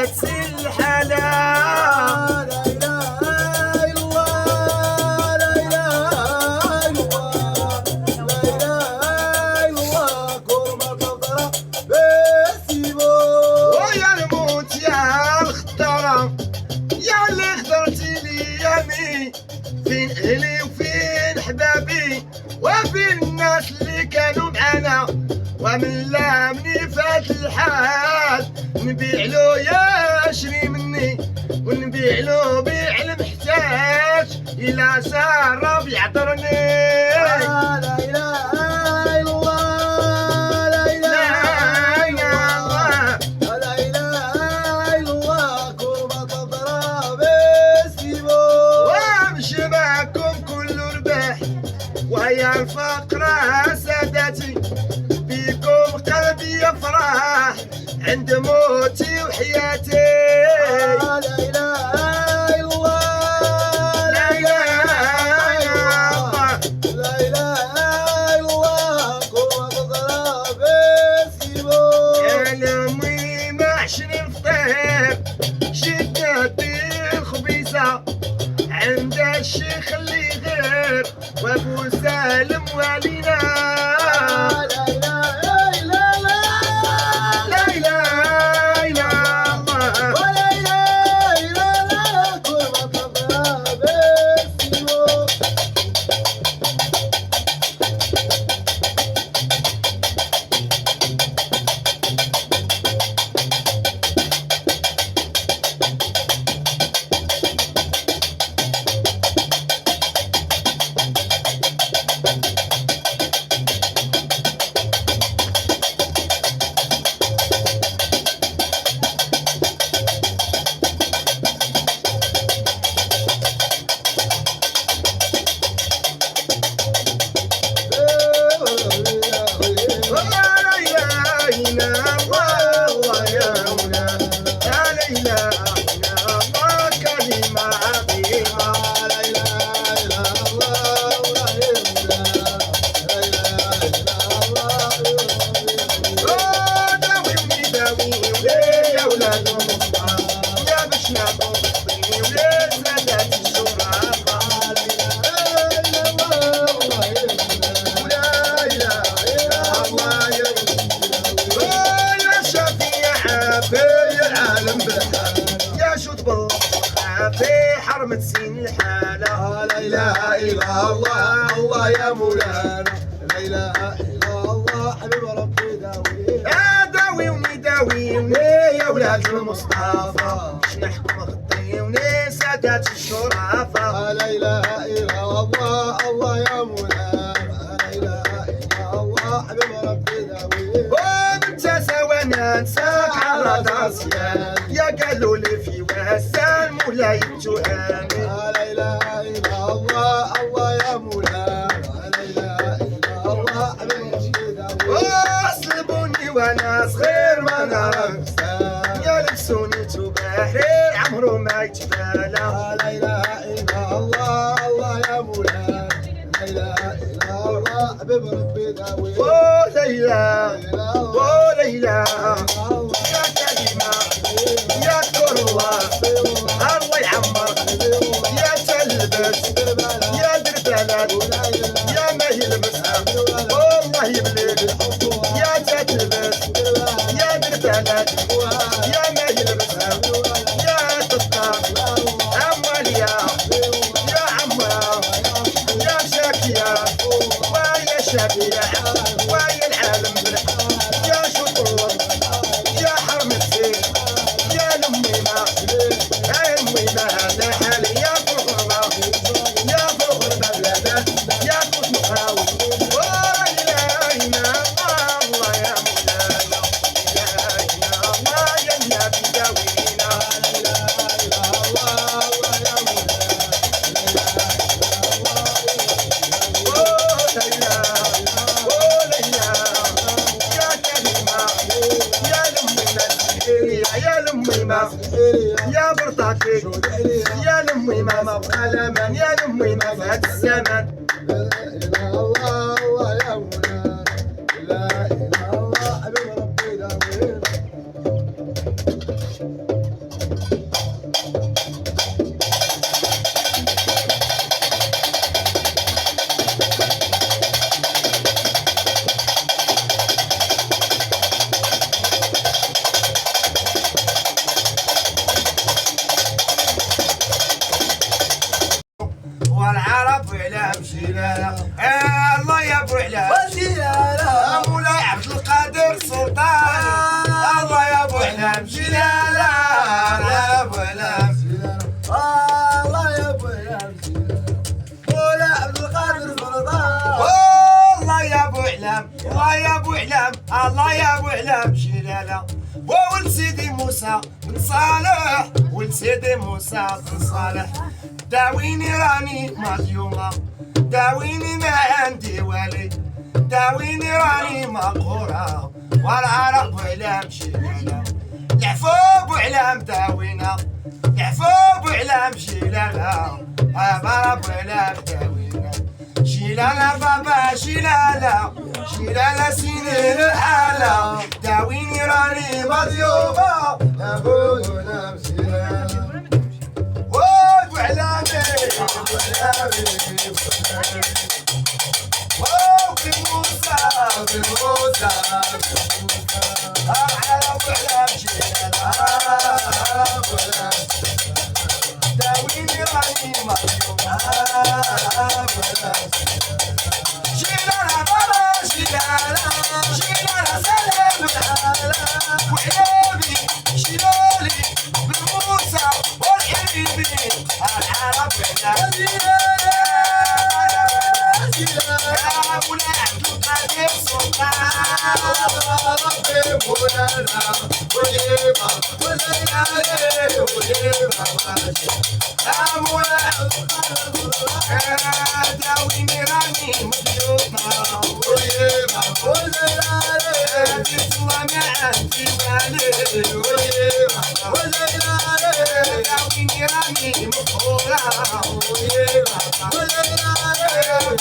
تسيل الحالة. لا إله إلا الله لا إله إلا الله لا إله إلا الله كرمة تضرب بسيبو. ويا الموت يا الخطرة يا اللي اخترتي لي يامي، فين اهلي وفين حبابي وفين الناس اللي كانوا معانا، ومن لامني فات الحال نبيع له يشري مني، ونبيع له بيع المحتاج إلا سارة بيعذرني. لا إله إلا الله لا إله إلا الله لا إله إلا الله كرمة تضرب بسيبو. وامشي معكم كل رباح وهي الفقرة سادتي، بيكم قلبي يفرح عند موتي وحياتي. لا إله إلا الله لا إله إلا الله لا إله إلا الله كرمة تضرب بسيبو. يا لمي ما عشرين فطير جدنا الدين خبيزة عند الشيخ اللي غير وابو سالم والينا. لا إله إلا الله لا إله إلا الله ولا إله إلا الله كرمة تضرب بسيبو. لا إله إلا الله يا مولا. لا إله إلا الله كلمة عظيمة. لا إله إلا الله لا إله إلا الله. داوي وداوي يا ولاد المصطفى يا باش نعطوا بالطين ولا سادات الشرافة. ولا إله إلا الله يا يا شفيع في العالم بالحال يا شوط بالله في حرمة سين الحالة. لا إله إلا الله الله يا مولانا لا إله إلا الله حبيب ربي داوي. داوي ونداوي يا ولاد المصطفى نحكم غطيوني سادات الشرافة. لا إله إلا الله الله يا مولانا لا إله إلا الله حبيب ربي داوي. وانت سوانا نساك على راسيان يا قالوا لي في وسان مولاي تهاني. لا إله إلا الله الله يا مولانا لا إله إلا الله حبيب ربي داوي. وصلبوني وانا صغير ما نعرف يا لبسوني تباحر عمرو ما يتبالى. لا إله إلا الله الله يا مولانا لا إله إلا الله حبيب ربي داوي. وليلى وليلى يا كلمة يا كرة الله يعمر يا تلبس يا دربلات يا ما يلبسها والله يبلد يا تلبس يا دربلات يا ما يلبسها يا تطلع عمالية يا عمار يا شاكية ويا شبيع ويا العالم بالحال يا شطور يا حرم الزين يا لميمة يا لميمة هذا حالي يا فخرة يا فخرة بلادة يا كوت مخاوي. ولا إله إلا الله يا مولانا لا إله إلا الله يا النبي داوينا. لا إله إلا الله الله يا يا برطاكي يا لمي ما مبقى لمن يا لمي ما في هاد الزمن. لا إله إلا الله الله يا مولانا لا إله إلا الله حبيب ربي داوي. شلاله وولد سيدي موسى بن صالح ولد سيدي موسى بن صالح داويني راني مظلومة داويني ما عندي والي داويني راني مقهورة والعرق وعلام شلاله العفو بوعلام داوينا العفو بوعلام شلاله عبارة وعلام داوينا شلاله بابا شلاله شلاله سنين الحالة داويني راني مظلومة أبونا مسيرة وعلامي وبموسى بالموسى على وعلام شلاله داويني راني مظلومة شلاله بابا شلاله شلاله سلام الحالة وعيابي شلالي بالموسى والحبيبي العرب يا ابونا عبد القادر سلطان ربي مولانا وليبا وزينالي وليبا يا مولا داويني راني مظلومة وليبا وزينالي جيت الله ما عندي بالي وليبا وزينالي داويني راني مقهورة وليبا وزينالي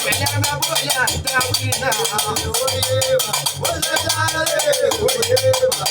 وعلام ابويا داوينا وليبا وزينالي وليبا